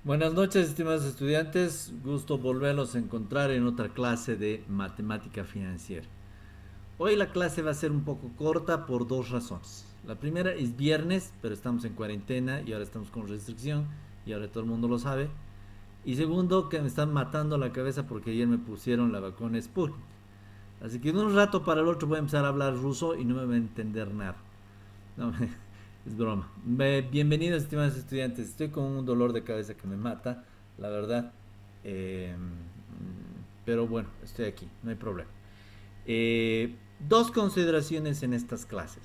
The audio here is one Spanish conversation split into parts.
Buenas noches, estimados estudiantes. Gusto volverlos a encontrar en otra clase de matemática financiera. Hoy la clase va a ser un poco corta por dos razones. La primera es viernes, pero estamos en cuarentena y ahora estamos con restricción y ahora todo el mundo lo sabe. Y segundo, que me están matando la cabeza porque ayer me pusieron la vacuna Sputnik. Así que de un rato para el otro voy a empezar a hablar ruso y no me va a entender nada. No, es broma. Bienvenidos, estimados estudiantes. Estoy con un dolor de cabeza que me mata, la verdad. Pero bueno, estoy aquí, no hay problema. Dos consideraciones en estas clases.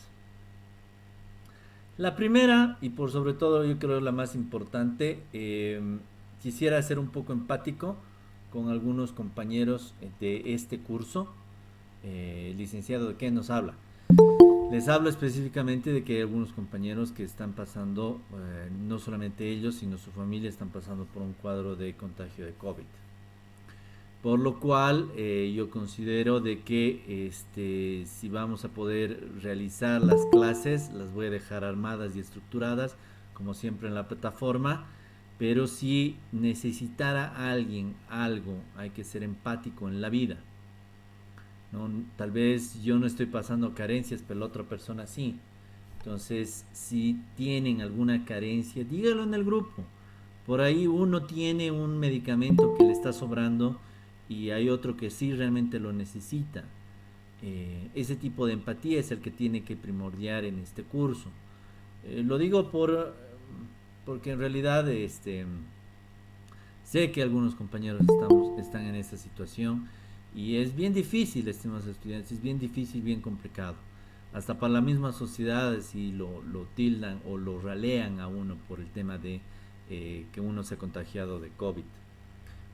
La primera, y por sobre todo yo creo la más importante, quisiera ser un poco empático con algunos compañeros de este curso. Licenciado, ¿de qué nos habla? Les hablo específicamente de que hay algunos compañeros que están pasando, no solamente ellos, sino su familia están pasando por un cuadro de contagio de COVID. Por lo cual yo considero de que si vamos a poder realizar las clases, las voy a dejar armadas y estructuradas, como siempre en la plataforma, pero si necesitara alguien algo, hay que ser empático en la vida. ¿No? Tal vez yo no estoy pasando carencias, pero la otra persona sí. Entonces, si tienen alguna carencia, dígalo en el grupo. Por ahí uno tiene un medicamento que le está sobrando y hay otro que sí realmente lo necesita. Ese tipo de empatía es el que tiene que primordiar en este curso. Lo digo porque en realidad sé que algunos compañeros están en esta situación y es bien difícil, estimados estudiantes, es bien difícil, bien complicado. Hasta para la misma sociedad, si lo tildan o lo ralean a uno por el tema de que uno se ha contagiado de COVID.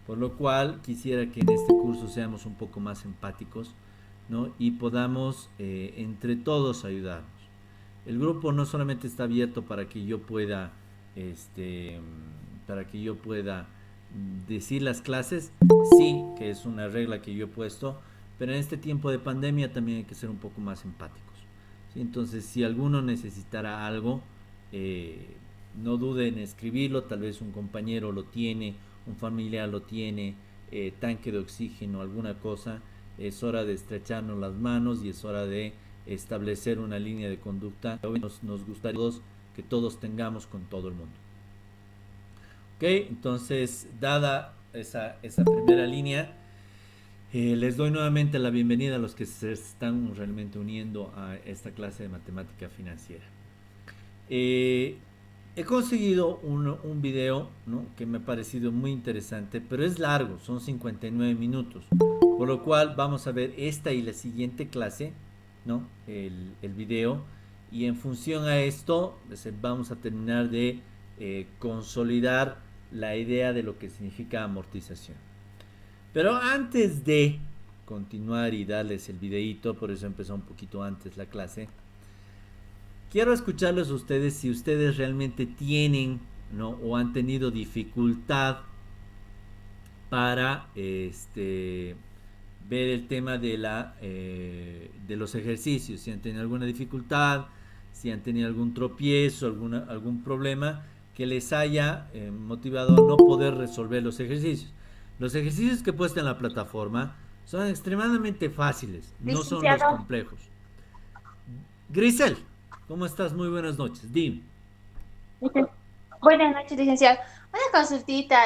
Por lo cual quisiera que en este curso seamos un poco más empáticos, ¿no? Y podamos entre todos ayudarnos. El grupo no solamente está abierto para que yo pueda, este, para que yo pueda decir las clases, sí, que es una regla que yo he puesto, pero en este tiempo de pandemia también hay que ser un poco más empáticos. ¿Sí? Entonces, si alguno necesitara algo, eh, no dude en escribirlo, tal vez un compañero lo tiene, un familiar lo tiene, tanque de oxígeno, alguna cosa, es hora de estrecharnos las manos y es hora de establecer una línea de conducta. Nos gustaría que todos tengamos con todo el mundo. Ok, entonces, dada esa primera línea, les doy nuevamente la bienvenida a los que se están realmente uniendo a esta clase de matemática financiera. Eh, He conseguido un video, ¿no?, que me ha parecido muy interesante, pero es largo, son 59 minutos. Por lo cual vamos a ver esta y la siguiente clase, ¿no? El video. Y en función a esto, vamos a terminar de consolidar la idea de lo que significa amortización. Pero antes de continuar y darles el videito, por eso empezó un poquito antes la clase, quiero escucharlos a ustedes si ustedes realmente tienen, ¿no?, o han tenido dificultad para ver el tema de los ejercicios, si han tenido alguna dificultad, si han tenido algún tropiezo, algún problema que les haya motivado a no poder resolver los ejercicios. Los ejercicios que he puesto en la plataforma son extremadamente fáciles, no son los Licenciado, complejos. Grisel, ¿cómo estás? Muy buenas noches. Dime. licen- buenas noches, licenciado. Una consultita.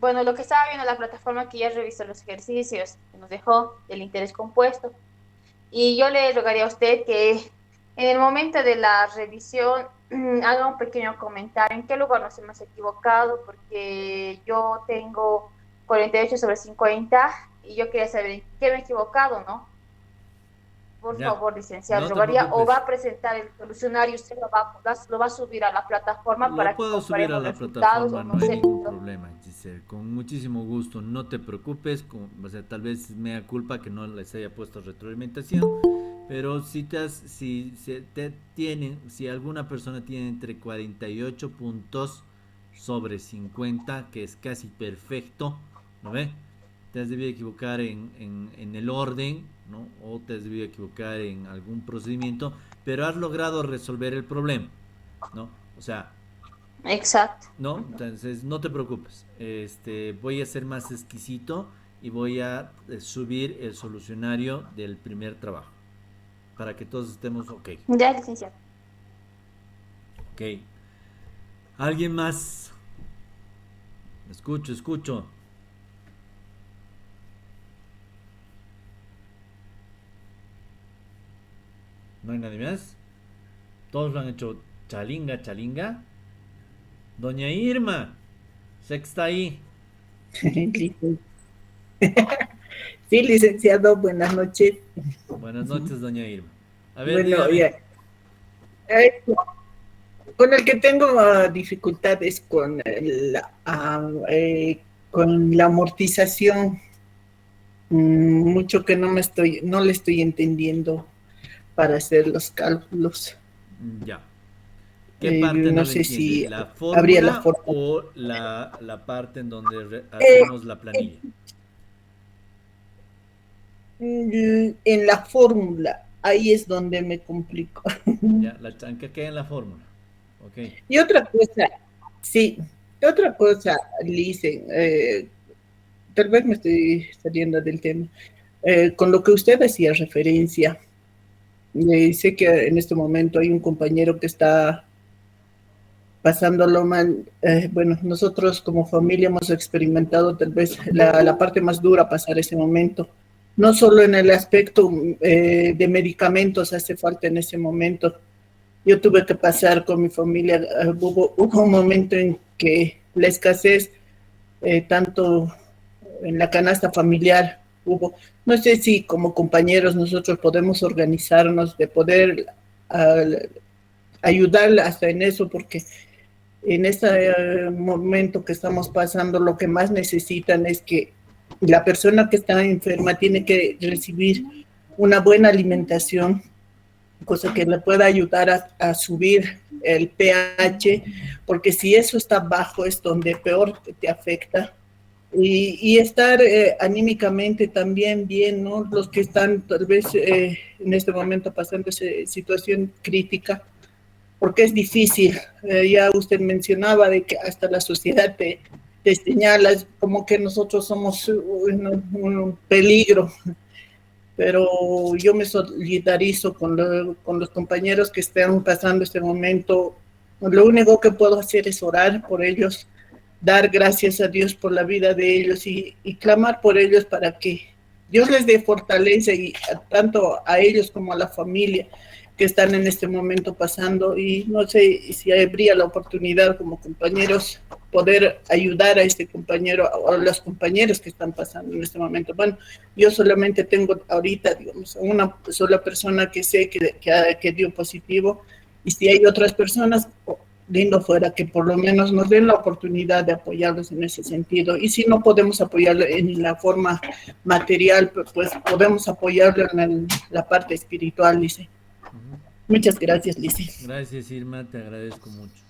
Bueno, lo que estaba viendo en la plataforma que ya revisó los ejercicios que nos dejó del interés compuesto. Y yo le rogaría a usted que en el momento de la revisión haga un pequeño comentario en qué lugar nos hemos equivocado, porque yo tengo 48/50 y yo quería saber en qué me he equivocado, ¿no? Por Ya, favor, licenciado, no te rogaría, o va preocupes. a presentar el solucionario, usted lo va a subir a la plataforma Lo para que puedo subir a comparemos la resultados, o plataforma, no no hay sé. ningún problema, Giselle. Con muchísimo gusto, no te preocupes. O sea, tal vez me da culpa que no les haya puesto retroalimentación, pero si alguna persona tiene entre 48 puntos sobre 50, que es casi perfecto, ¿no ve? Te has debido equivocar en el orden, ¿no? O te has debido equivocar en algún procedimiento, pero has logrado resolver el problema, ¿no? O sea, Exacto. ¿no? Entonces, no te preocupes. Voy a ser más exquisito y voy a subir el solucionario del primer trabajo para que todos estemos ok. Ya, licenciado. Ok. ¿Alguien más? Escucho, escucho. ¿No hay nadie más? Todos lo han hecho chalinga, chalinga. Doña Irma, sé que está ahí. Licen- Sí, licenciado, buenas noches. Buenas noches, doña Irma. A ver, Bueno, dígame. ya. eh, con el que tengo dificultades con la amortización, mucho que no le estoy entendiendo para hacer los cálculos. Ya. ¿Qué parte no No le sé entiende? si ¿La habría la fórmula forma. o la parte en donde Eh, hacemos la eh, planilla? en la fórmula, ahí es donde me complico. Ya, la chanca queda en la fórmula. Ok. Y otra cosa, sí, otra cosa, Licen, tal vez me estoy saliendo del tema. Con lo que usted hacía referencia, sé que en este momento hay un compañero que está pasándolo mal. Bueno, nosotros como familia hemos experimentado tal vez la parte más dura pasar ese momento. No solo en el aspecto de medicamentos hace falta en ese momento. Yo tuve que pasar con mi familia, hubo un momento en que la escasez, tanto en la canasta familiar, hubo, no sé si como compañeros nosotros podemos organizarnos de poder uh, ayudar hasta en eso, porque en este momento que estamos pasando, lo que más necesitan es que la persona que está enferma tiene que recibir una buena alimentación, cosa que le pueda ayudar a subir el pH, porque si eso está bajo es donde peor te afecta. Y estar anímicamente también bien, ¿no? Los que están tal vez en este momento pasando esa situación crítica, porque es difícil. Ya usted mencionaba de que hasta la sociedad te señala como que nosotros somos un peligro, pero yo me solidarizo con los compañeros que están pasando este momento. Lo único que puedo hacer es orar por ellos, dar gracias a Dios por la vida de ellos y clamar por ellos para que Dios les dé fortaleza y tanto a ellos como a la familia que están en este momento pasando. Y no sé si habría la oportunidad como compañeros poder ayudar a este compañero o a los compañeros que están pasando en este momento. Bueno, yo solamente tengo ahorita, digamos, una sola persona que sé que dio positivo, y si hay otras personas, lindo fuera que por lo menos nos den la oportunidad de apoyarlos en ese sentido. Y si no podemos apoyarlo en la forma material, pues podemos apoyarlo en la parte espiritual, dice. Ujú. Muchas gracias, Lice. Gracias, Irma, te agradezco mucho.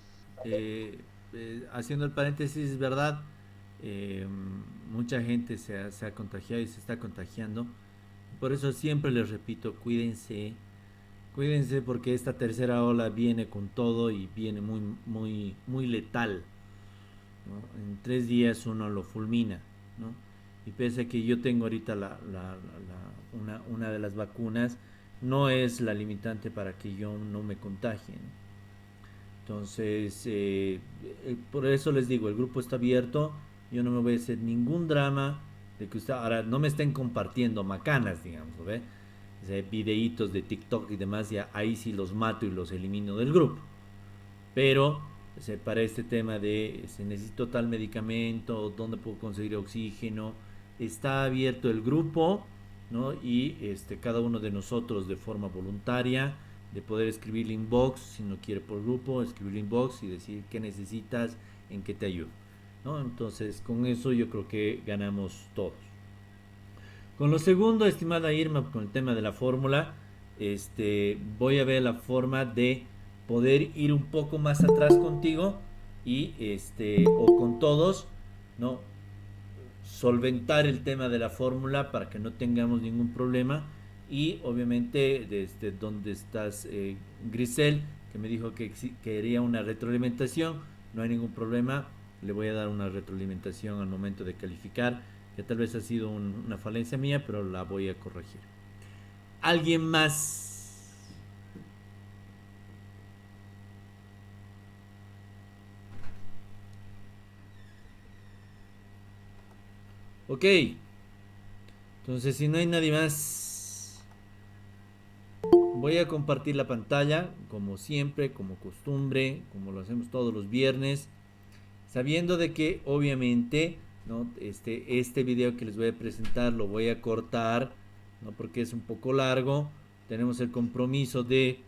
Haciendo el paréntesis, es verdad, eh, mucha gente se ha contagiado y se está contagiando. Por eso siempre les repito, cuídense, cuídense porque esta tercera ola viene con todo y viene muy, muy, muy letal, ¿no? En 3 días uno lo fulmina, ¿no? Y pese a que yo tengo ahorita una de las vacunas, no es la limitante para que yo no me contagie, ¿no? Entonces, por eso les digo, el grupo está abierto, yo no me voy a hacer ningún drama de que usted ahora no me estén compartiendo macanas, digamos, ¿ve? O sea, videitos de TikTok y demás, ya ahí sí los mato y los elimino del grupo. Pero para este tema de si necesito tal medicamento, dónde puedo conseguir oxígeno, está abierto el grupo, ¿no? Y cada uno de nosotros de forma voluntaria de poder escribir inbox, si no quiere por grupo, escribir inbox y decir qué necesitas, en qué te ayudo, ¿no? Entonces, con eso yo creo que ganamos todos. Con lo segundo, estimada Irma, con el tema de la fórmula, voy a ver la forma de poder ir un poco más atrás contigo y o con todos, ¿no? Solventar el tema de la fórmula para que no tengamos ningún problema y obviamente desde donde estás Grisel, que me dijo que quería una retroalimentación, no hay ningún problema. Le voy a dar una retroalimentación al momento de calificar, que tal vez ha sido una falencia mía, pero la voy a corregir. ¿Alguien más? Ok. Entonces, si no hay nadie más, voy a compartir la pantalla, como siempre, como costumbre, como lo hacemos todos los viernes, sabiendo de que obviamente, ¿no? Este video que les voy a presentar lo voy a cortar, ¿no? Porque es un poco largo. Tenemos el compromiso de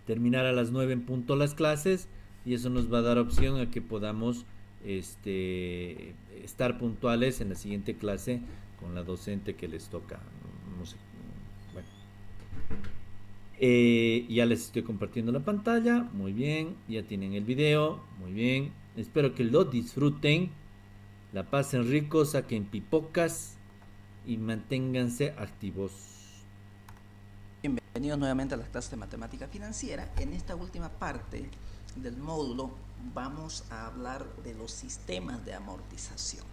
terminar a las 9 en punto las clases, y eso nos va a dar opción a que podamos estar puntuales en la siguiente clase con la docente que les toca. No sé, bueno. Ya les estoy compartiendo la pantalla. Muy bien, ya tienen el video. Muy bien, espero que lo disfruten, la pasen rico, saquen pipocas y manténganse activos. Bienvenidos nuevamente a las clases de matemática financiera. En esta última parte del módulo vamos a hablar de los sistemas de amortización.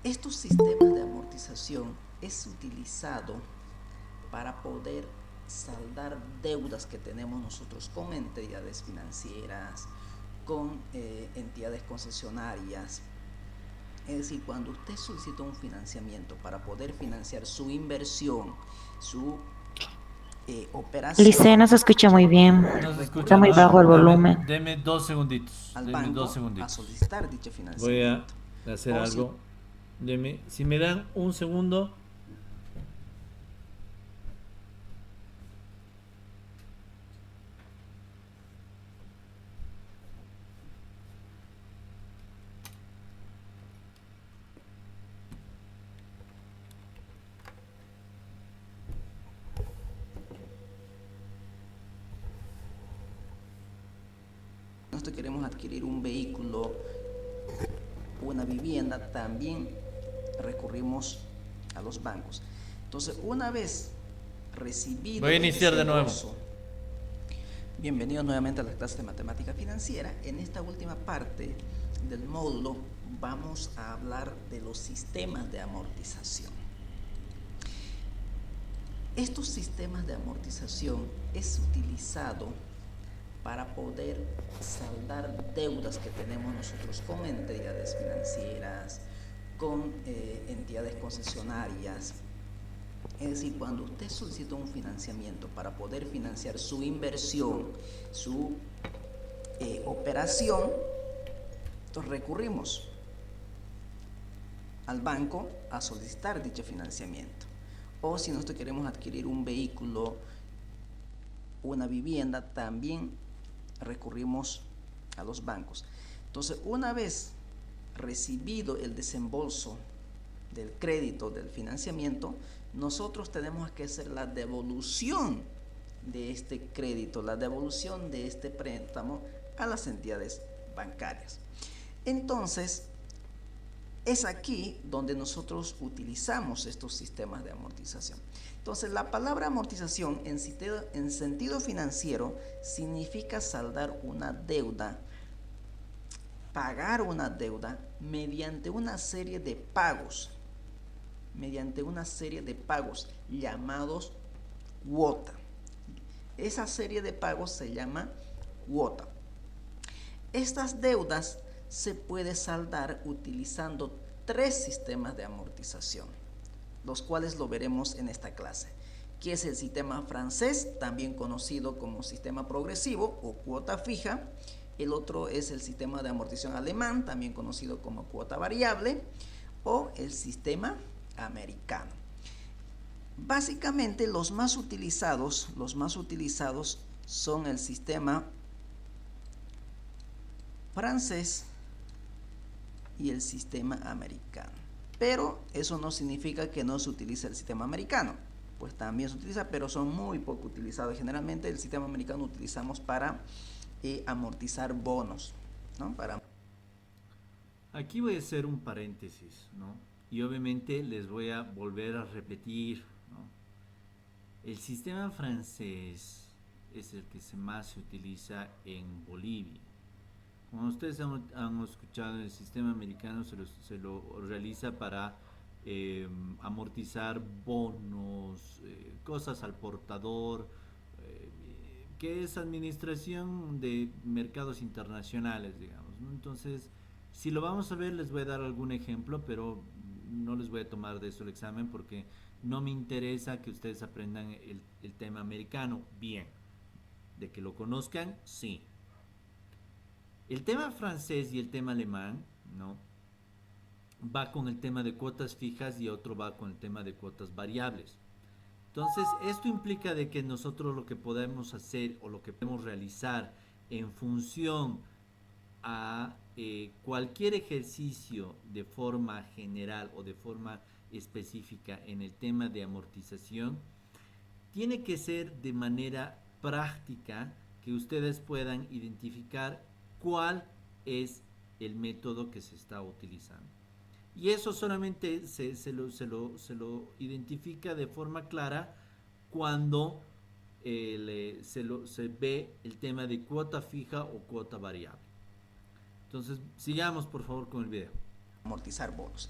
Estos sistemas de amortización es utilizado para poder saldar deudas que tenemos nosotros con entidades financieras, con entidades concesionarias. Es decir, cuando usted solicita un financiamiento para poder financiar su inversión, su operación... Liceo, no se escucha muy bien. No se escucha, Está muy ¿no? bajo el volumen. Deme 2 segunditos. al Deme banco 2 segunditos. a solicitar dicho Voy financiamiento. a hacer O algo. Si me dan un segundo. Nosotros queremos adquirir un vehículo, una vivienda, también recurrimos a los bancos. Entonces, una vez recibido... Voy a iniciar de nuevo. Bienvenidos nuevamente a las clases de matemática financiera. En esta última parte del módulo vamos a hablar de los sistemas de amortización. Estos sistemas de amortización es utilizado para poder saldar deudas que tenemos nosotros con entidades financieras, con entidades concesionarias. Es decir, cuando usted solicita un financiamiento para poder financiar su inversión, su operación, entonces recurrimos al banco a solicitar dicho financiamiento. O si nosotros queremos adquirir un vehículo, una vivienda, también recurrimos a los bancos. Entonces, una vez recibido el desembolso del crédito, del financiamiento, nosotros tenemos que hacer la devolución de este crédito, la devolución de este préstamo a las entidades bancarias. Entonces, es aquí donde nosotros utilizamos estos sistemas de amortización. Entonces, la palabra amortización en sentido financiero significa saldar una deuda, pagar una deuda mediante una serie de pagos, llamados cuota. Esa serie de pagos se llama cuota. Estas deudas se puede saldar utilizando 3 sistemas de amortización, los cuales lo veremos en esta clase, que es el sistema francés, también conocido como sistema progresivo o cuota fija. El otro es el sistema de amortización alemán, también conocido como cuota variable, o el sistema americano. Básicamente los más utilizados son el sistema francés y el sistema americano. Pero eso no significa que no se utilice el sistema americano, pues también se utiliza, pero son muy poco utilizados. Generalmente el sistema americano utilizamos para amortizar bonos, ¿no? Aquí voy a hacer un paréntesis, ¿no? Y obviamente les voy a volver a repetir, ¿no? El sistema francés es el que más se utiliza en Bolivia. Como ustedes han escuchado, el sistema americano se lo realiza para amortizar bonos, cosas al portador, eh, que es administración de mercados internacionales, digamos, ¿no? Entonces, si lo vamos a ver, les voy a dar algún ejemplo, pero no les voy a tomar de eso el examen porque no me interesa que ustedes aprendan el tema americano bien. De que lo conozcan, sí. El tema francés y el tema alemán, ¿no? Va con el tema de cuotas fijas y otro va con el tema de cuotas variables. Entonces, esto implica de que nosotros lo que podemos hacer o lo que podemos realizar en función a cualquier ejercicio de forma general o de forma específica en el tema de amortización, tiene que ser de manera práctica que ustedes puedan identificar cuál es el método que se está utilizando. Y eso solamente se lo identifica de forma clara cuando se ve el tema de cuota fija o cuota variable. Entonces, sigamos por favor con el video. Amortizar bonos.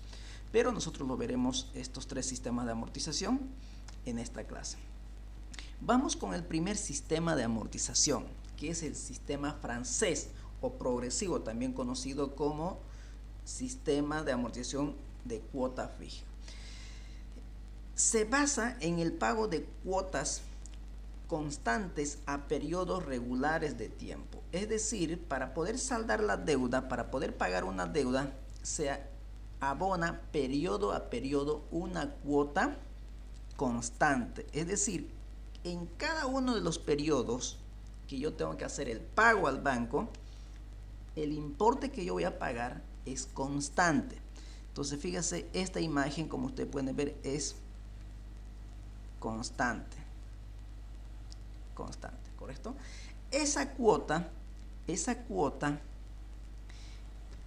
Pero nosotros lo veremos estos tres sistemas de amortización en esta clase. Vamos con el primer sistema de amortización, que es el sistema francés o progresivo, también conocido como sistema de amortización de cuota fija. Se basa en el pago de cuotas constantes a periodos regulares de tiempo. Es decir, para poder saldar la deuda, para poder pagar una deuda, se abona periodo a periodo una cuota constante. Es decir, en cada uno de los periodos que yo tengo que hacer el pago al banco, el importe que yo voy a pagar es constante. Entonces, fíjese, esta imagen, como ustedes pueden ver, es constante, ¿correcto? Esa cuota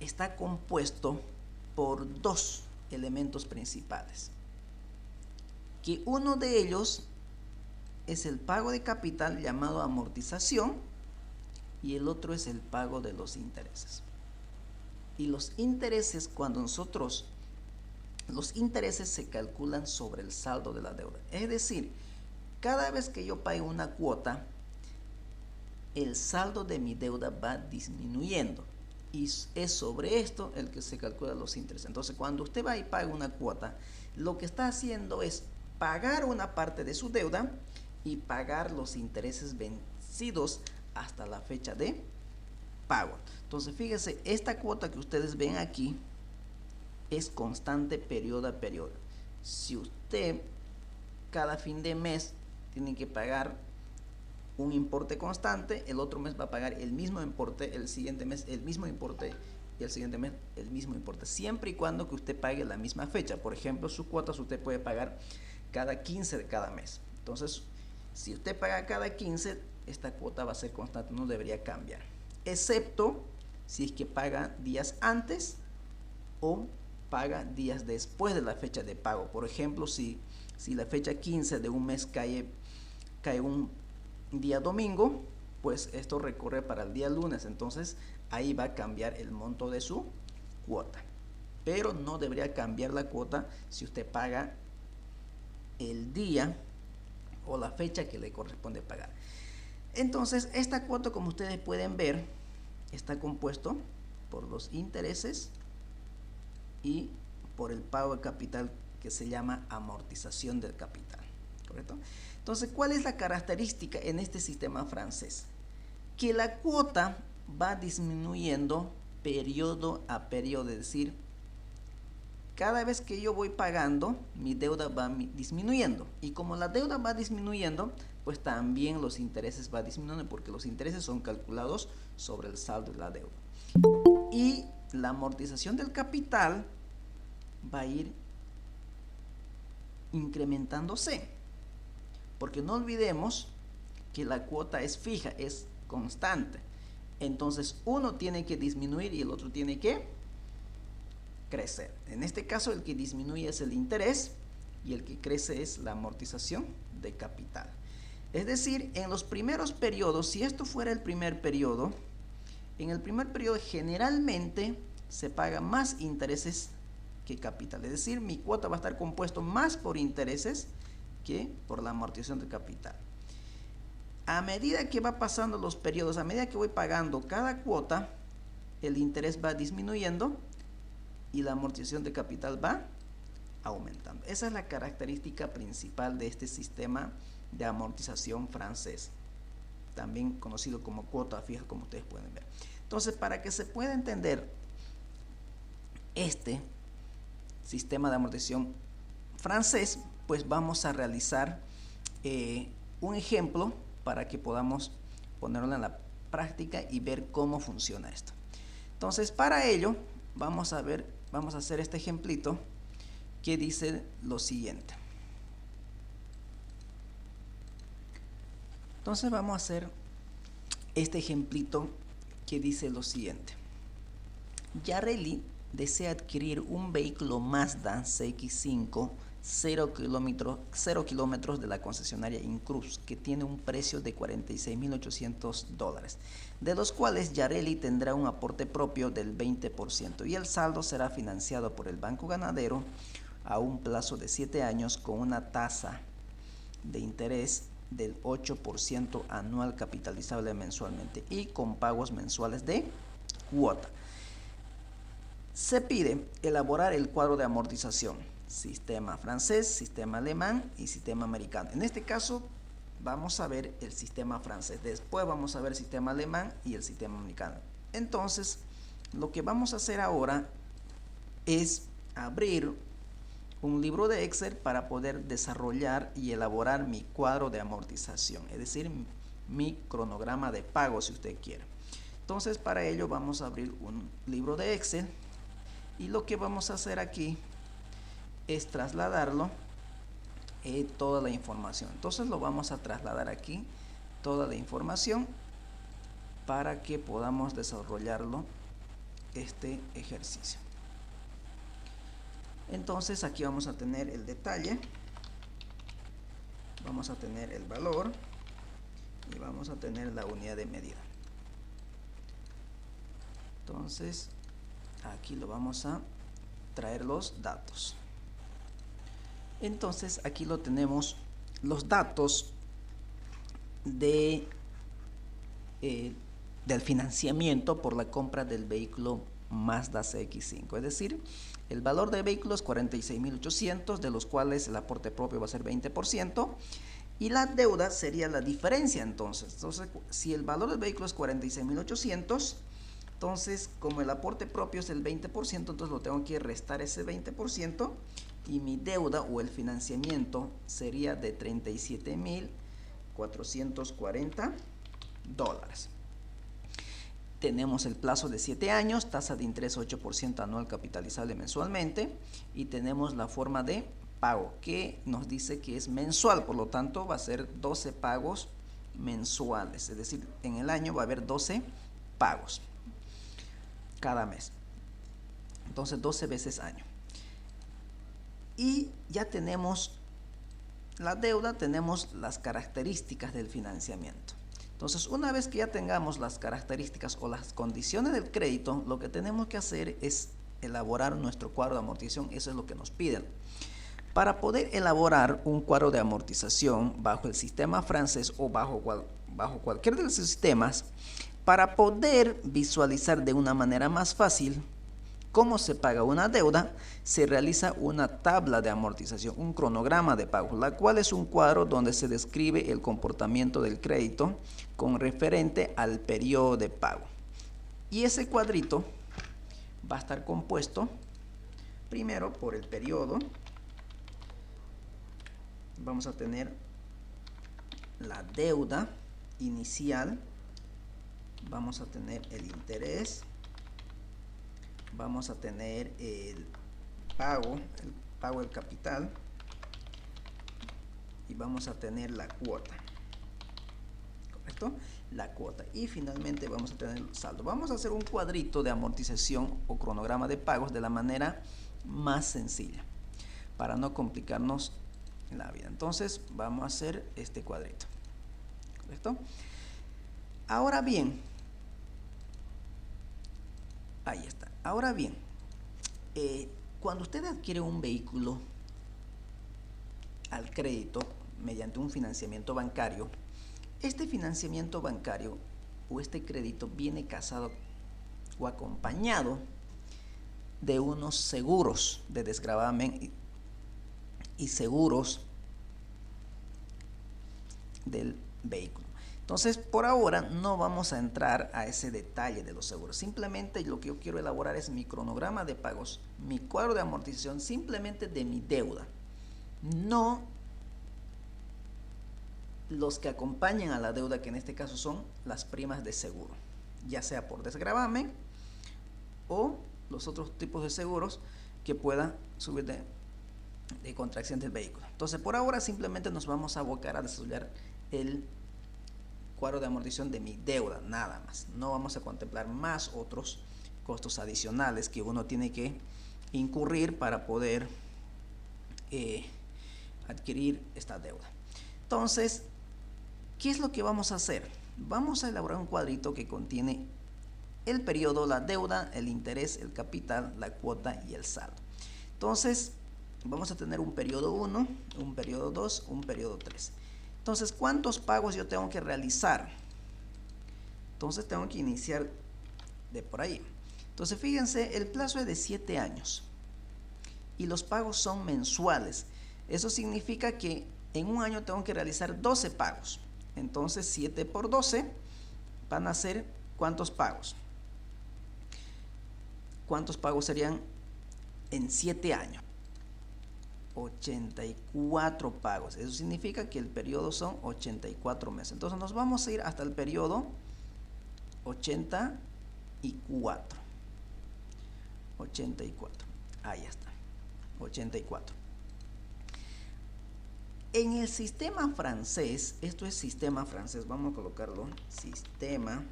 está compuesto por dos elementos principales, que uno de ellos es el pago de capital llamado amortización y el otro es el pago de los intereses. Y los intereses, los intereses se calculan sobre el saldo de la deuda. Es decir, cada vez que yo pague una cuota, el saldo de mi deuda va disminuyendo. Y es sobre esto el que se calculan los intereses. Entonces, cuando usted va y paga una cuota, lo que está haciendo es pagar una parte de su deuda y pagar los intereses vencidos hasta la fecha de pago. Entonces, fíjese, esta cuota que ustedes ven aquí es constante periodo a periodo. Si usted cada fin de mes tiene que pagar un importe constante, el otro mes va a pagar el mismo importe, el siguiente mes el mismo importe y el siguiente mes el mismo importe, siempre y cuando que usted pague la misma fecha. Por ejemplo, sus cuotas usted puede pagar cada 15 de cada mes. Entonces, si usted paga cada 15, esta cuota va a ser constante, no debería cambiar, excepto si es que paga días antes o paga días después de la fecha de pago. Por ejemplo, si la fecha 15 de un mes cae un día domingo, pues esto recorre para el día lunes, entonces ahí va a cambiar el monto de su cuota, pero no debería cambiar la cuota si usted paga el día o la fecha que le corresponde pagar. Entonces, esta cuota, como ustedes pueden ver, está compuesto por los intereses y por el pago de capital, que se llama amortización del capital, ¿correcto? Entonces, ¿cuál es la característica en este sistema francés? Que la cuota va disminuyendo periodo a periodo, es decir, cada vez que yo voy pagando, mi deuda va disminuyendo. Y como la deuda va disminuyendo, pues también los intereses van disminuyendo, porque los intereses son calculados sobre el saldo de la deuda. Y la amortización del capital va a ir incrementándose, porque no olvidemos que la cuota es fija, es constante. Entonces, uno tiene que disminuir y el otro tiene que crecer. En este caso, el que disminuye es el interés y el que crece es la amortización de capital. Es decir, en los primeros periodos, si esto fuera el primer periodo, en el primer periodo generalmente se paga más intereses que capital. Es decir, mi cuota va a estar compuesto más por intereses que por la amortización de capital. A medida que va pasando los periodos, a medida que voy pagando cada cuota, el interés va disminuyendo y la amortización de capital va aumentando. Esa es la característica principal de este sistema de amortización francés, también conocido como cuota fija, como ustedes pueden ver. Entonces, para que se pueda entender este sistema de amortización francés, pues vamos a realizar un ejemplo para que podamos ponerlo en la práctica y ver cómo funciona esto. Entonces, para ello vamos a hacer este ejemplito que dice lo siguiente. Entonces vamos a hacer este ejemplito que dice lo siguiente. Yareli desea adquirir un vehículo Mazda CX-5 0 kilómetros de la concesionaria Incruz, que tiene un precio de $46,800, de los cuales Yareli tendrá un aporte propio del 20% y el saldo será financiado por el Banco Ganadero a un plazo de 7 años con una tasa de interés del 8% anual capitalizable mensualmente y con pagos mensuales de cuota. Se pide elaborar el cuadro de amortización, sistema francés, sistema alemán y sistema americano. En este caso vamos a ver el sistema francés, después vamos a ver el sistema alemán y el sistema americano. Entonces, lo que vamos a hacer ahora es abrir un libro de Excel para poder desarrollar y elaborar mi cuadro de amortización, es decir, mi cronograma de pago, si usted quiere. Entonces, para ello vamos a abrir un libro de Excel y lo que vamos a hacer aquí es trasladarlo toda la información. Entonces lo vamos a trasladar aquí toda la información para que podamos desarrollarlo este ejercicio. Entonces aquí vamos a tener el detalle, vamos a tener el valor y vamos a tener la unidad de medida. Entonces aquí lo vamos a traer los datos. Entonces aquí lo tenemos, los datos del financiamiento por la compra del vehículo Mazda CX-5, es decir, el valor del vehículo es 46,800, de los cuales el aporte propio va a ser 20% y la deuda sería la diferencia. Entonces, si el valor del vehículo es 46,800, entonces como el aporte propio es el 20%, entonces lo tengo que restar ese 20% y mi deuda o el financiamiento sería de $37,440. Tenemos el plazo de 7 años, tasa de interés 8% anual capitalizable mensualmente y tenemos la forma de pago que nos dice que es mensual, por lo tanto va a ser 12 pagos mensuales, es decir, en el año va a haber 12 pagos cada mes, entonces 12 veces año. Y ya tenemos la deuda, tenemos las características del financiamiento. Entonces, una vez que ya tengamos las características o las condiciones del crédito, lo que tenemos que hacer es elaborar nuestro cuadro de amortización. Eso es lo que nos piden. Para poder elaborar un cuadro de amortización bajo el sistema francés o bajo cualquier de los sistemas, para poder visualizar de una manera más fácil cómo se paga una deuda, se realiza una tabla de amortización, un cronograma de pago, la cual es un cuadro donde se describe el comportamiento del crédito con referente al periodo de pago. Y ese cuadrito va a estar compuesto primero por el periodo. Vamos a tener la deuda inicial, vamos a tener el interés, vamos a tener el pago del capital y vamos a tener la cuota, ¿correcto? La cuota y finalmente vamos a tener el saldo. Vamos a hacer un cuadrito de amortización o cronograma de pagos de la manera más sencilla para no complicarnos la vida. Entonces vamos a hacer este cuadrito. ¿correcto? Ahora bien, ahí está. Ahora bien, cuando usted adquiere un vehículo al crédito mediante un financiamiento bancario, este financiamiento bancario o este crédito viene casado o acompañado de unos seguros de desgravamen y seguros del vehículo. Entonces, por ahora no vamos a entrar a ese detalle de los seguros. Simplemente lo que yo quiero elaborar es mi cronograma de pagos, mi cuadro de amortización simplemente de mi deuda. No los que acompañan a la deuda, que en este caso son las primas de seguro, ya sea por desgravamen o los otros tipos de seguros que puedan subir de contracción del vehículo. Entonces, por ahora simplemente nos vamos a abocar a desarrollar el cuadro de amortización de mi deuda, nada más. No vamos a contemplar más otros costos adicionales que uno tiene que incurrir para poder adquirir esta deuda. Entonces, ¿qué es lo que vamos a hacer? Vamos a elaborar un cuadrito que contiene el periodo, la deuda, el interés, el capital, la cuota y el saldo. Entonces, vamos a tener un periodo 1, un periodo 2, un periodo 3. Entonces, ¿cuántos pagos yo tengo que realizar? Entonces, tengo que iniciar de por ahí. Entonces, fíjense, el plazo es de 7 años y los pagos son mensuales. Eso significa que en un año tengo que realizar 12 pagos. Entonces, 7 por 12 van a ser ¿cuántos pagos? ¿Cuántos pagos serían en 7 años? 84 pagos. Eso significa que el periodo son 84 meses. Entonces nos vamos a ir hasta el periodo 84. 84. Ahí está. 84. En el sistema francés, esto es sistema francés, vamos a colocarlo, sistema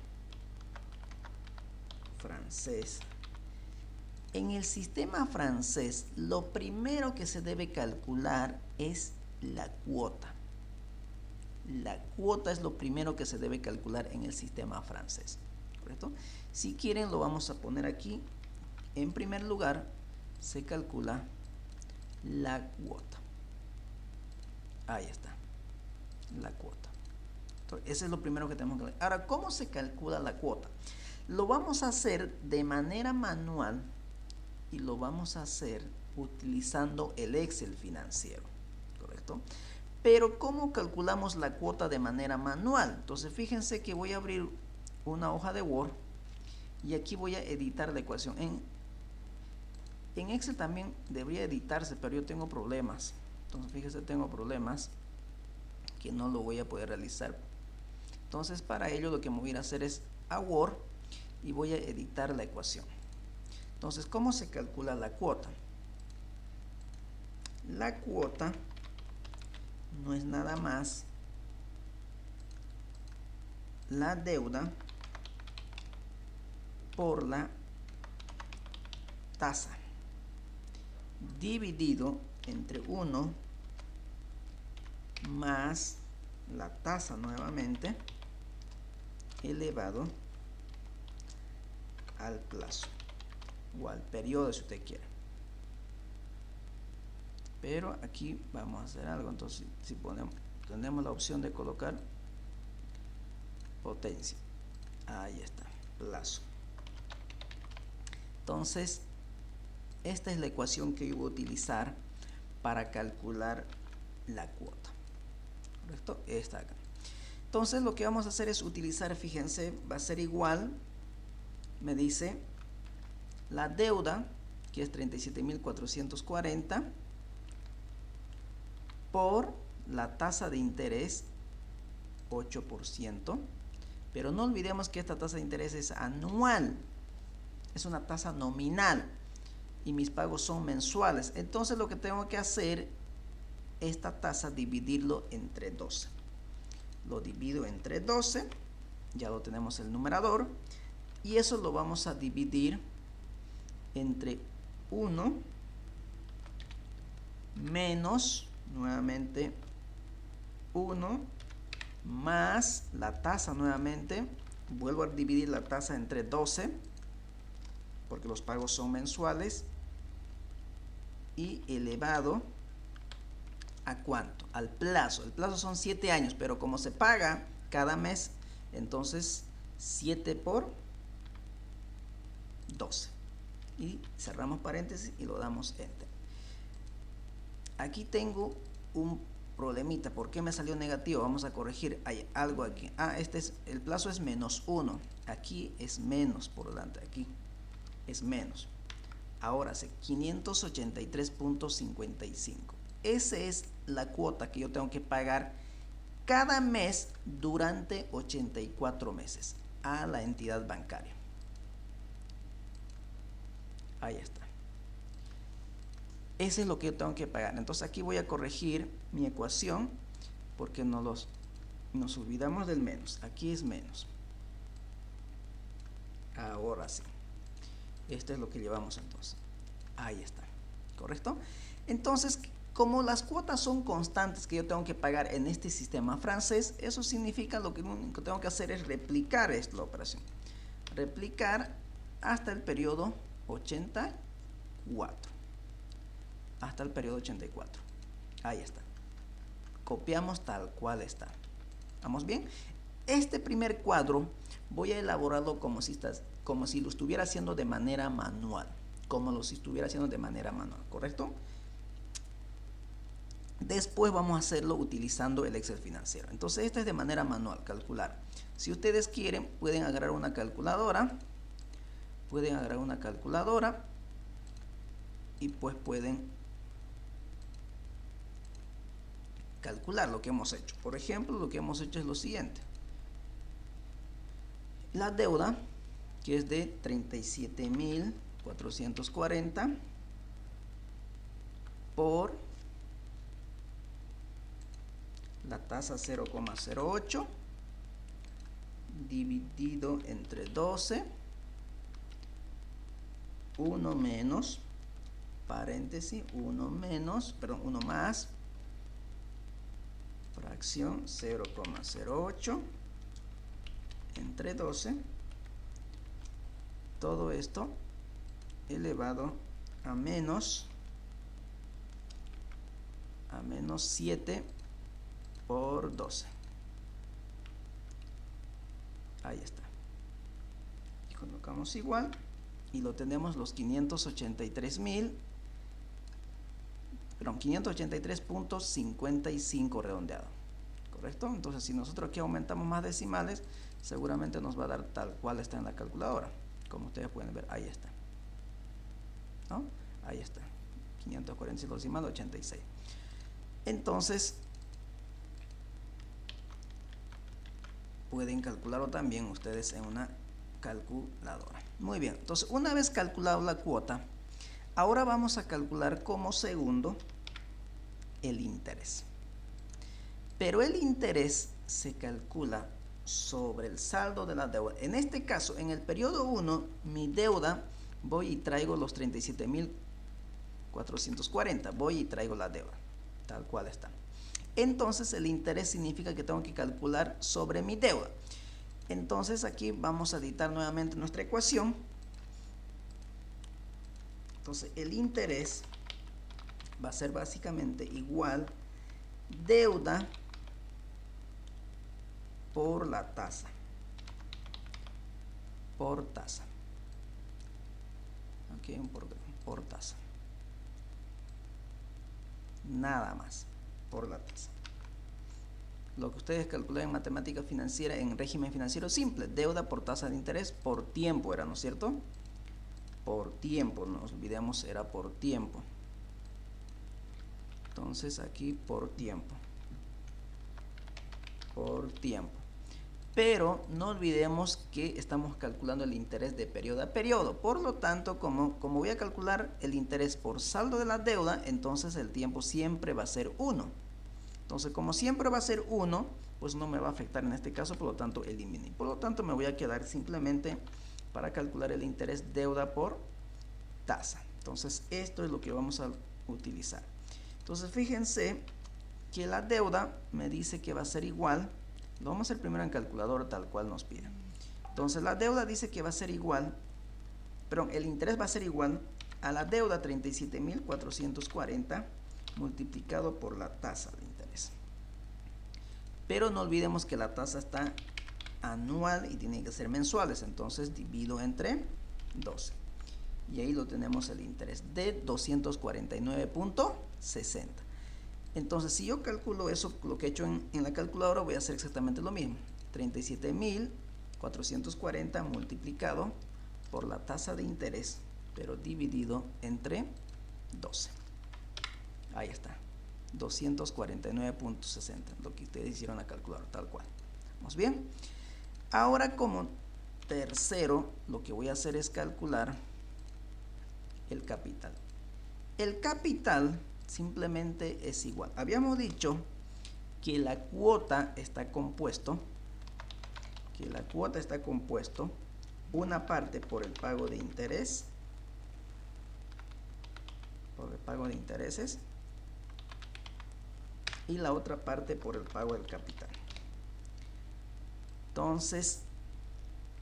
francés. En el sistema francés, lo primero que se debe calcular es la cuota. La cuota es lo primero que se debe calcular en el sistema francés, ¿correcto? Si quieren, lo vamos a poner aquí. En primer lugar, se calcula la cuota. Ahí está, la cuota. Entonces, ese es lo primero que tenemos que calcular. Ahora, ¿cómo se calcula la cuota? Lo vamos a hacer de manera manual y lo vamos a hacer utilizando el Excel financiero, ¿correcto? Pero ¿cómo calculamos la cuota de manera manual? Entonces fíjense que voy a abrir una hoja de Word y aquí voy a editar la ecuación. En Excel también debería editarse, pero yo tengo problemas. Entonces fíjense, tengo problemas que no lo voy a poder realizar. Entonces para ello lo que me voy a ir a hacer es a Word y voy a editar la ecuación. Entonces, ¿cómo se calcula la cuota? La cuota no es nada más la deuda por la tasa dividido entre 1 más la tasa nuevamente elevado al plazo o al periodo si usted quiere. Pero aquí vamos a hacer algo. Entonces, si tenemos la opción de colocar potencia, ahí está, plazo. Entonces, esta es la ecuación que yo voy a utilizar para calcular la cuota, ¿correcto? Esta acá. Entonces, lo que vamos a hacer es utilizar, fíjense, va a ser igual, me dice la deuda, que es 37.440, por la tasa de interés 8%, pero no olvidemos que esta tasa de interés es anual, es una tasa nominal y mis pagos son mensuales. Entonces lo que tengo que hacer, esta tasa dividirlo entre 12. Lo divido entre 12, ya lo tenemos el numerador, y eso lo vamos a dividir entre 1 menos, nuevamente 1 más la tasa nuevamente. Vuelvo a dividir la tasa entre 12, porque los pagos son mensuales, y elevado ¿a cuánto? Al plazo. El plazo son 7 años, pero como se paga cada mes, entonces 7 por 12. Y cerramos paréntesis y lo damos enter. Aquí tengo un problemita. ¿Por qué me salió negativo? Vamos a corregir. Hay algo aquí. El plazo es -1. Aquí es menos por delante. Aquí es menos. Ahora sí, 583.55. Esa es la cuota que yo tengo que pagar cada mes durante 84 meses a la entidad bancaria. Ahí está. Ese es lo que yo tengo que pagar. Entonces aquí voy a corregir mi ecuación porque nos olvidamos del menos. Aquí es menos. Ahora sí. Esto es lo que llevamos entonces. Ahí está. ¿Correcto? Entonces, como las cuotas son constantes que yo tengo que pagar en este sistema francés, eso significa lo único que tengo que hacer es replicar la operación. Replicar hasta el periodo 84. Hasta el periodo 84. Ahí está. Copiamos tal cual está. ¿Vamos bien? Este primer cuadro voy a elaborarlo como si lo estuviera haciendo de manera manual. ¿Correcto? Después vamos a hacerlo utilizando el Excel financiero. Entonces esto es de manera manual, calcular. Si ustedes quieren, pueden agarrar una calculadora. Y pues pueden calcular lo que hemos hecho. Por ejemplo, lo que hemos hecho es lo siguiente. La deuda, que es de 37.440 por la tasa 0,08 dividido entre 12, 1 menos, paréntesis, 1 más, fracción 0,08 entre 12, todo esto elevado a menos 7 por 12. Ahí está. Y colocamos igual y lo tenemos los 583.55 redondeado. ¿Correcto? Entonces, si nosotros aquí aumentamos más decimales, seguramente nos va a dar tal cual está en la calculadora. Como ustedes pueden ver, ahí está. ¿No? Ahí está. 545 decimal 86. Entonces, pueden calcularlo también ustedes en una calculadora. Muy bien. Entonces, una vez calculado la cuota, ahora vamos a calcular como segundo el interés. Pero el interés se calcula sobre el saldo de la deuda. En este caso, en el periodo 1, mi deuda, voy y traigo los 37.440. Voy y traigo la deuda, tal cual está. Entonces, el interés significa que tengo que calcular sobre mi deuda. Entonces, aquí vamos a editar nuevamente nuestra ecuación. Entonces, el interés va a ser básicamente igual deuda por la tasa. Por tasa. Aquí hay un por tasa. Nada más. Por la tasa. Lo que ustedes calculan en matemática financiera, en régimen financiero simple, deuda por tasa de interés por tiempo era, ¿no es cierto? Por tiempo, no nos olvidemos, era por tiempo. Entonces aquí por tiempo. Por tiempo. Pero no olvidemos que estamos calculando el interés de periodo a periodo. Por lo tanto, como voy a calcular el interés por saldo de la deuda, entonces el tiempo siempre va a ser 1. Entonces, como siempre va a ser 1, pues no me va a afectar en este caso, por lo tanto eliminé. Por lo tanto, me voy a quedar simplemente para calcular el interés deuda por tasa. Entonces, esto es lo que vamos a utilizar. Entonces, fíjense que la deuda me dice que va a ser igual Lo vamos a hacer primero en calculadora tal cual nos pide. Entonces la deuda dice que va a ser igual, perdón, el interés va a ser igual a la deuda 37.440 multiplicado por la tasa de interés. Pero no olvidemos que la tasa está anual y tiene que ser mensuales, entonces divido entre 12. Y ahí lo tenemos el interés de 249.60. Entonces, si yo calculo eso, lo que he hecho en la calculadora, voy a hacer exactamente lo mismo. 37.440 multiplicado por la tasa de interés, pero dividido entre 12. Ahí está. 249.60, lo que ustedes hicieron en la calculadora, tal cual. ¿Vamos bien? Ahora, como tercero, lo que voy a hacer es calcular el capital. El capital simplemente es igual. Habíamos dicho que la cuota está compuesto, una parte por el pago de interés, por el pago de intereses, y la otra parte por el pago del capital. Entonces,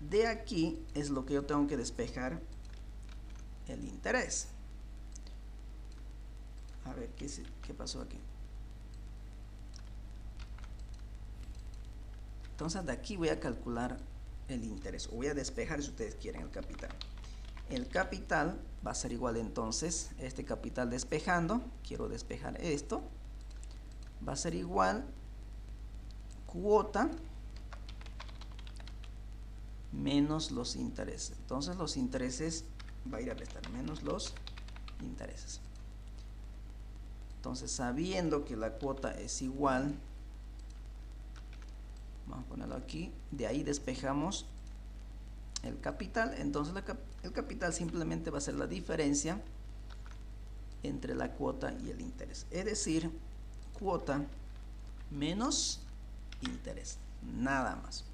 de aquí es lo que yo tengo que despejar el interés. A ver, ¿qué pasó aquí? Entonces, de aquí voy a calcular el interés, o voy a despejar, si ustedes quieren, el capital. El capital va a ser igual, entonces, este capital despejando, quiero despejar esto, va a ser igual cuota menos los intereses. Entonces los intereses va a ir a restar menos los intereses. Entonces, sabiendo que la cuota es igual, vamos a ponerlo aquí, de ahí despejamos el capital. Entonces el capital simplemente va a ser la diferencia entre la cuota y el interés, es decir, cuota menos interés, nada más.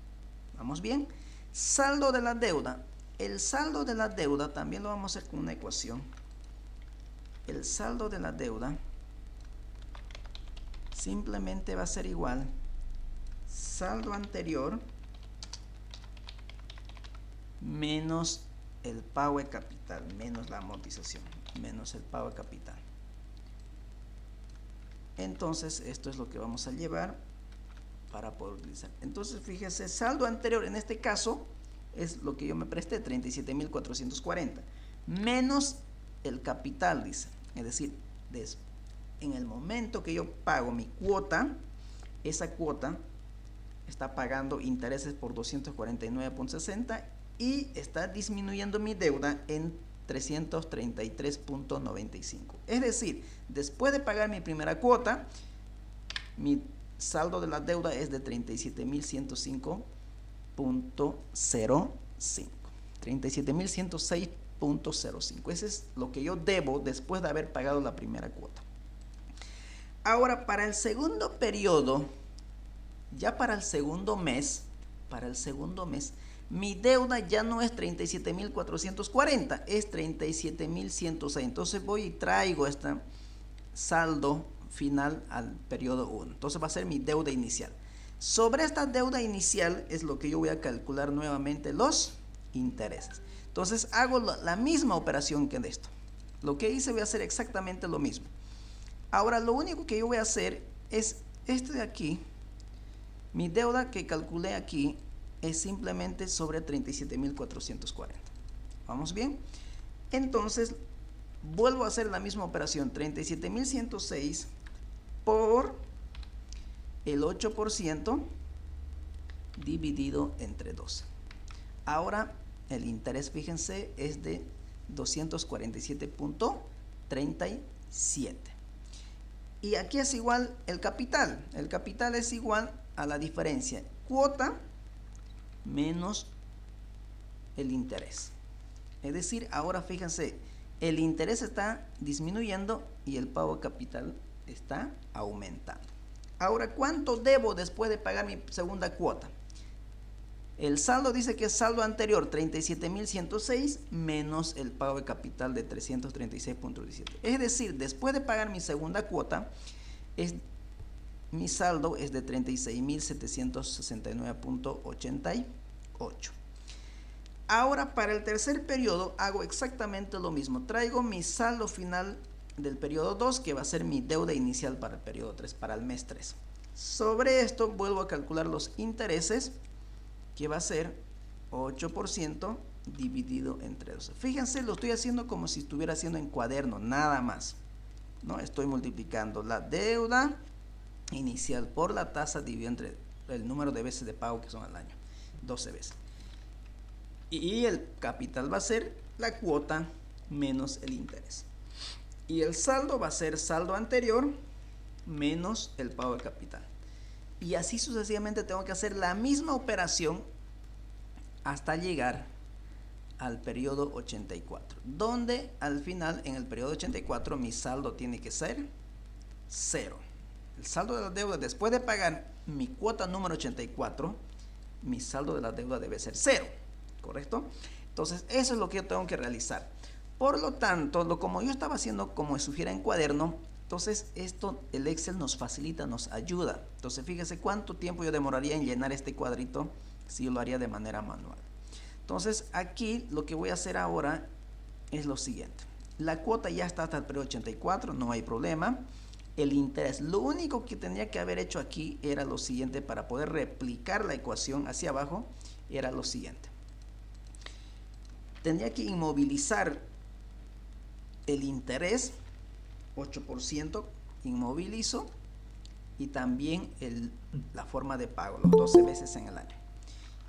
¿Vamos bien? Saldo de la deuda. El saldo de la deuda también lo vamos a hacer con una ecuación. El saldo de la deuda simplemente va a ser igual saldo anterior menos el pago de capital, menos la amortización, menos el pago de capital. Entonces, esto es lo que vamos a llevar para poder utilizar. Entonces, fíjese, saldo anterior, en este caso, es lo que yo me presté, 37.440, menos el capital, dice. Es decir, en el momento que yo pago mi cuota, esa cuota está pagando intereses por 249.60 y está disminuyendo mi deuda en 333.95. Es decir, después de pagar mi primera cuota, mi saldo de la deuda es de 37.105.05. 37.106.05. Ese es lo que yo debo después de haber pagado la primera cuota. Ahora, para el segundo periodo, ya para el segundo mes, mi deuda ya no es 37.440, es 37.106. Entonces voy y traigo este saldo final al periodo 1. Entonces va a ser mi deuda inicial. Sobre esta deuda inicial es lo que yo voy a calcular nuevamente los intereses. Entonces hago la misma operación que en esto. Lo que hice voy a hacer exactamente lo mismo. Ahora lo único que yo voy a hacer es este de aquí. Mi deuda que calculé aquí es simplemente sobre 37.440. ¿Vamos bien? Entonces, vuelvo a hacer la misma operación. 37.106 por el 8% dividido entre 12. Ahora, el interés, fíjense, es de 247.37. Y aquí es igual el capital. El capital es igual a la diferencia cuota menos el interés. Es decir, ahora fíjense, el interés está disminuyendo y el pago de capital está aumentando. Ahora, ¿cuánto debo después de pagar mi segunda cuota? El saldo dice que es saldo anterior 37.106 menos el pago de capital de 336.17. Es decir, después de pagar mi segunda cuota es mi saldo es de 36.769.88. Ahora para el tercer periodo hago exactamente lo mismo. Traigo mi saldo final del periodo 2, que va a ser mi deuda inicial para el periodo 3, para el mes 3. Sobre esto vuelvo a calcular los intereses, que va a ser 8% dividido entre 12. Fíjense, lo estoy haciendo como si estuviera haciendo en cuaderno, nada más, ¿no? Estoy multiplicando la deuda inicial por la tasa dividido entre el número de veces de pago que son al año, 12 veces. Y el capital va a ser la cuota menos el interés. Y el saldo va a ser saldo anterior menos el pago de capital. Y así sucesivamente tengo que hacer la misma operación hasta llegar al periodo 84, donde al final, en el periodo 84, mi saldo tiene que ser 0. El saldo de la deuda, después de pagar mi cuota número 84, mi saldo de la deuda debe ser 0, ¿correcto? Entonces, eso es lo que yo tengo que realizar. Por lo tanto, como yo estaba haciendo como si fuera en cuaderno, entonces esto el Excel nos facilita, nos ayuda. Entonces, fíjese cuánto tiempo yo demoraría en llenar este cuadrito si yo lo haría de manera manual. Entonces, aquí lo que voy a hacer ahora es lo siguiente. La cuota ya está hasta el periodo 84, no hay problema. El interés, lo único que tendría que haber hecho aquí era lo siguiente, para poder replicar la ecuación hacia abajo, era lo siguiente. Tendría que inmovilizar el interés, 8%, inmovilizo, y también la forma de pago, los 12 veces en el año.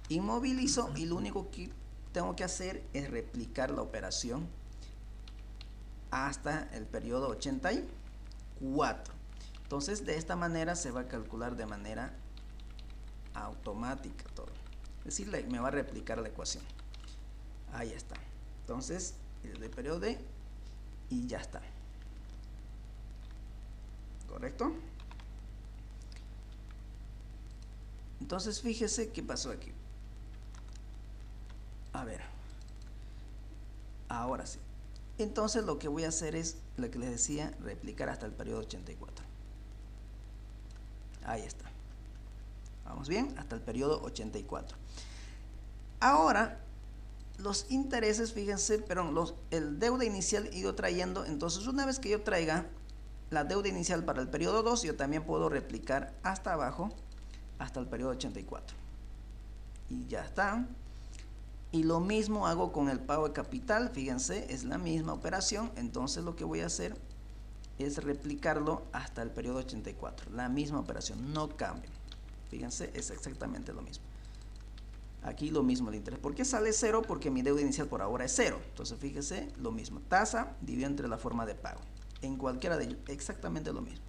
Inmovilizo y lo único que tengo que hacer es replicar la operación hasta el periodo 84. Entonces, de esta manera se va a calcular de manera automática todo. Es decir, me va a replicar la ecuación. Ahí está. Entonces, el periodo de y ya está. ¿Correcto? Entonces, fíjese qué pasó aquí. A ver. Ahora sí. Entonces, lo que voy a hacer es lo que les decía, replicar hasta el periodo 84. Ahí está. Vamos bien, hasta el periodo 84. Ahora, los intereses, fíjense, pero el deuda inicial he ido trayendo. Entonces, una vez que yo traiga la deuda inicial para el periodo 2, yo también puedo replicar hasta abajo, hasta el periodo 84. Y ya está. Y lo mismo hago con el pago de capital, fíjense, es la misma operación. Entonces, lo que voy a hacer es replicarlo hasta el periodo 84. La misma operación, no cambia. Fíjense, es exactamente lo mismo. Aquí lo mismo el interés. ¿Por qué sale 0? Porque mi deuda inicial por ahora es 0. Entonces, fíjese, lo mismo. Tasa dividido entre la forma de pago. En cualquiera de ellos, exactamente lo mismo.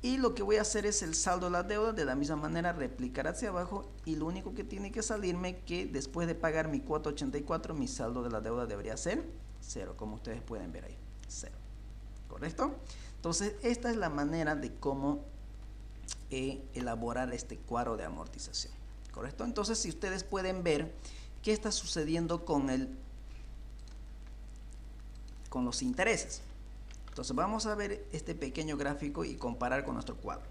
Y lo que voy a hacer es el saldo de la deuda, de la misma manera, replicar hacia abajo. Y lo único que tiene que salirme, que después de pagar mi cuota 84, mi saldo de la deuda debería ser 0, como ustedes pueden ver ahí, 0. ¿Correcto? Entonces, esta es la manera de cómo elaborar este cuadro de amortización. ¿Correcto? Entonces, si ustedes pueden ver qué está sucediendo con los intereses. Entonces, vamos a ver este pequeño gráfico y comparar con nuestro cuadro.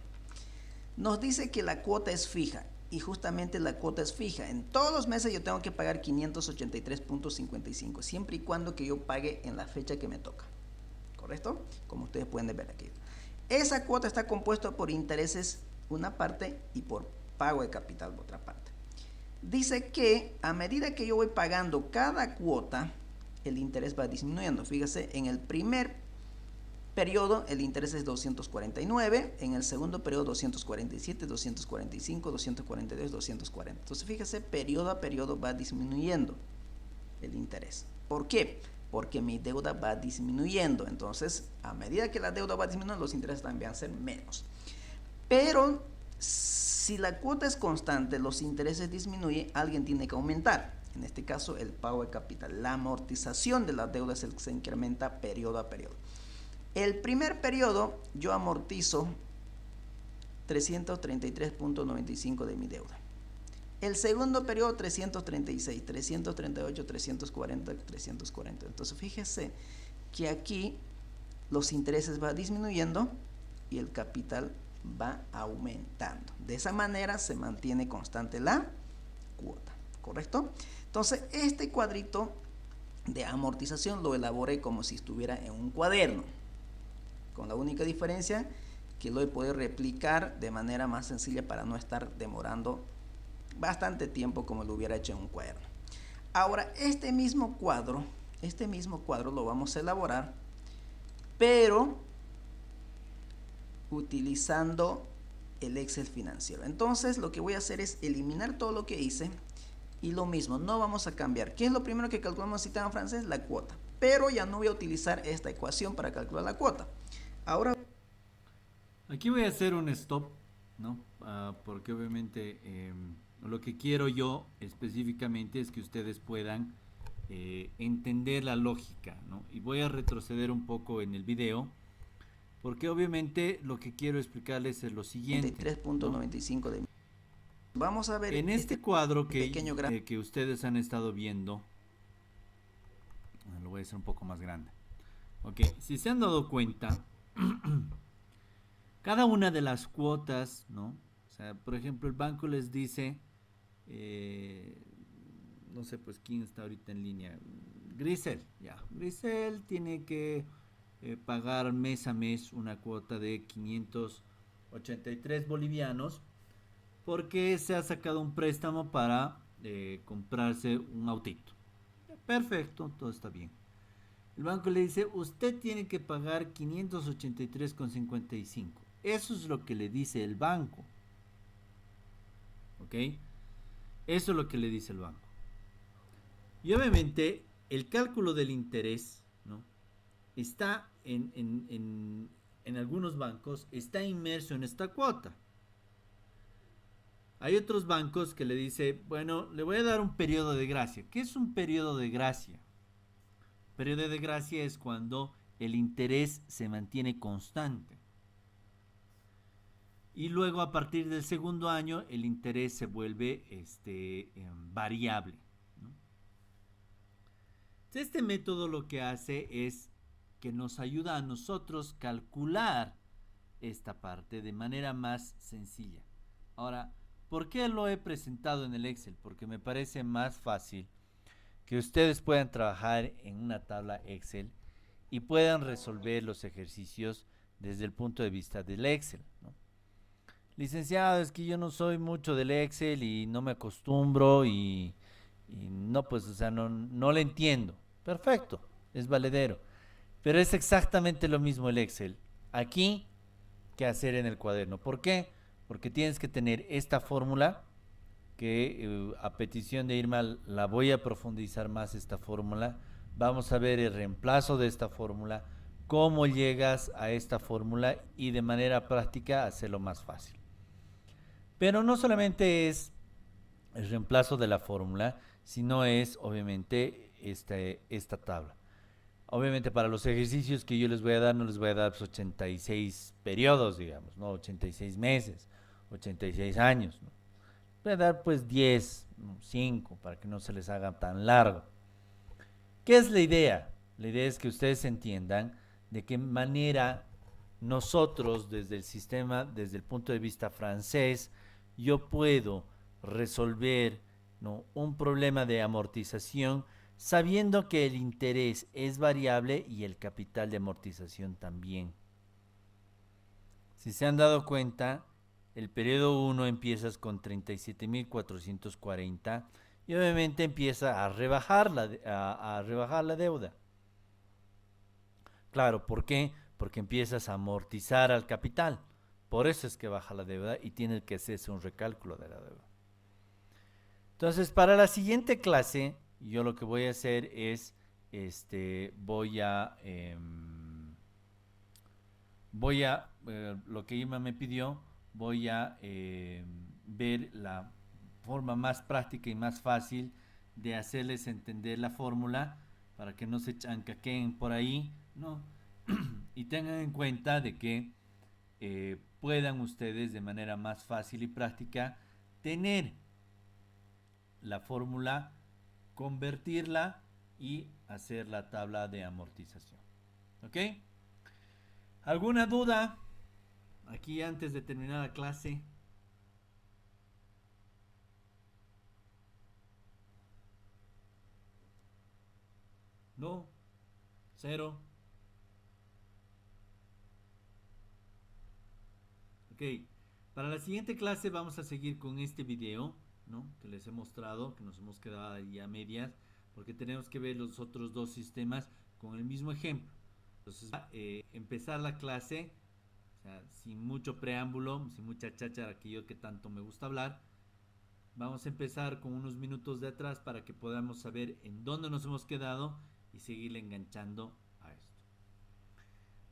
Nos dice que la cuota es fija, y justamente la cuota es fija. En todos los meses yo tengo que pagar 583.55, siempre y cuando que yo pague en la fecha que me toca. ¿Correcto? Como ustedes pueden ver aquí. Esa cuota está compuesta por intereses una parte y por pago de capital otra parte. Dice que a medida que yo voy pagando cada cuota, el interés va disminuyendo. Fíjese, en el primer periodo el interés es 249, en el segundo periodo 247, 245, 242, 240. Entonces, fíjese, periodo a periodo va disminuyendo el interés. ¿Por qué? Porque mi deuda va disminuyendo. Entonces, a medida que la deuda va disminuyendo, los intereses también van a ser menos. Pero si la cuota es constante, los intereses disminuyen, alguien tiene que aumentar. En este caso, el pago de capital. La amortización de la deuda es el que se incrementa periodo a periodo. El primer periodo yo amortizo 333.95 de mi deuda. El segundo periodo 336, 338, 340, 340. Entonces, fíjese que aquí los intereses van disminuyendo y el capital va aumentando. De esa manera se mantiene constante la cuota, ¿correcto? Entonces, este cuadrito de amortización lo elaboré como si estuviera en un cuaderno, con la única diferencia que lo he podido replicar de manera más sencilla para no estar demorando bastante tiempo como lo hubiera hecho en un cuaderno. Ahora, este mismo cuadro lo vamos a elaborar, pero utilizando el Excel financiero. Entonces, lo que voy a hacer es eliminar todo lo que hice y lo mismo, no vamos a cambiar. ¿Qué es lo primero que calculamos en el sistema francés? La cuota. Pero ya no voy a utilizar esta ecuación para calcular la cuota. Ahora, aquí voy a hacer un stop, ¿no? Porque obviamente lo que quiero yo específicamente es que ustedes puedan entender la lógica, ¿no? Y voy a retroceder un poco en el video, porque obviamente lo que quiero explicarles es lo siguiente. 3.95 de... Vamos a ver en este cuadro pequeño que ustedes han estado viendo. Lo voy a hacer un poco más grande. Ok, si se han dado cuenta, cada una de las cuotas, ¿no? O sea, por ejemplo, el banco les dice, no sé, pues quién está ahorita en línea. Grisel, ya. Grisel tiene que pagar mes a mes una cuota de 583 bolivianos porque se ha sacado un préstamo para comprarse un autito. Perfecto, todo está bien. El banco le dice, usted tiene que pagar 583,55. Eso es lo que le dice el banco. ¿Ok? Eso es lo que le dice el banco. Y obviamente el cálculo del interés, ¿no? Está en algunos bancos, está inmerso en esta cuota. Hay otros bancos que le dice, bueno, le voy a dar un periodo de gracia. ¿Qué es un periodo de gracia? Periodo de gracia es cuando el interés se mantiene constante. Y luego a partir del segundo año el interés se vuelve variable, ¿no? Este método lo que hace es que nos ayuda a nosotros calcular esta parte de manera más sencilla. Ahora, ¿por qué lo he presentado en el Excel? Porque me parece más fácil que ustedes puedan trabajar en una tabla Excel y puedan resolver los ejercicios desde el punto de vista del Excel, ¿no? Licenciado, es que yo no soy mucho del Excel y no me acostumbro y no, pues, o sea, no le entiendo. Perfecto, es valedero. Pero es exactamente lo mismo el Excel aquí que hacer en el cuaderno. ¿Por qué? Porque tienes que tener esta fórmula que a petición de Irma la voy a profundizar más esta fórmula. Vamos a ver el reemplazo de esta fórmula, cómo llegas a esta fórmula y de manera práctica hacerlo más fácil. Pero no solamente es el reemplazo de la fórmula, sino es obviamente esta tabla. Obviamente para los ejercicios que yo les voy a dar, no les voy a dar pues, 86 periodos, digamos, ¿no? 86 meses, 86 años, ¿no? Voy a dar pues 10, 5, para que no se les haga tan largo. ¿Qué es la idea? La idea es que ustedes entiendan de qué manera nosotros desde el sistema, desde el punto de vista francés, yo puedo resolver, ¿no?, un problema de amortización sabiendo que el interés es variable y el capital de amortización también. Si se han dado cuenta, el periodo 1 empiezas con 37.440 y obviamente empieza a rebajar la deuda. Claro, ¿por qué? Porque empiezas a amortizar al capital. Por eso es que baja la deuda y tiene que hacerse un recálculo de la deuda. Entonces, para la siguiente clase, yo lo que voy a hacer es, lo que Irma me pidió, voy a ver la forma más práctica y más fácil de hacerles entender la fórmula para que no se chancaqueen por ahí, ¿no? Y tengan en cuenta de que puedan ustedes de manera más fácil y práctica tener la fórmula, convertirla y hacer la tabla de amortización. ¿Ok? ¿Alguna duda? aquí antes de terminar la clase. No, cero. Ok, para la siguiente clase vamos a seguir con este video, ¿no? Que les he mostrado, que nos hemos quedado ahí a medias, porque tenemos que ver los otros dos sistemas con el mismo ejemplo. Entonces, empezar la clase, o sea, sin mucho preámbulo, sin mucha cháchara que yo que tanto me gusta hablar. Vamos a empezar con unos minutos de atrás para que podamos saber en dónde nos hemos quedado y seguirle enganchando a esto.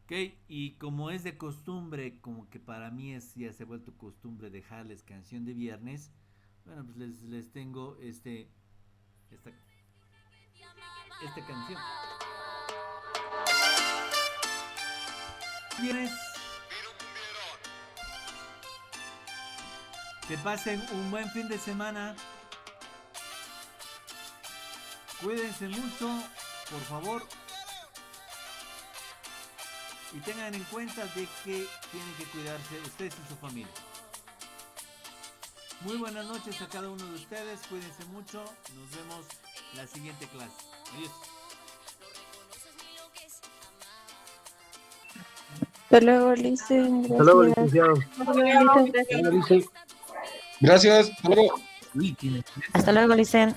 Ok, y como es de costumbre, como que para mí ya se ha vuelto costumbre dejarles canción de viernes, bueno, pues les tengo esta canción. ¿Quieres? Que pasen un buen fin de semana. Cuídense mucho, por favor. Y tengan en cuenta de que tienen que cuidarse ustedes y su familia. Muy buenas noches a cada uno de ustedes. Cuídense mucho. Nos vemos en la siguiente clase. Adiós. Hasta luego, Licen. Hasta luego, Gracias. licenciado. Gracias. Gracias. Hasta luego. Gracias. Hasta luego. Hasta luego, Licen.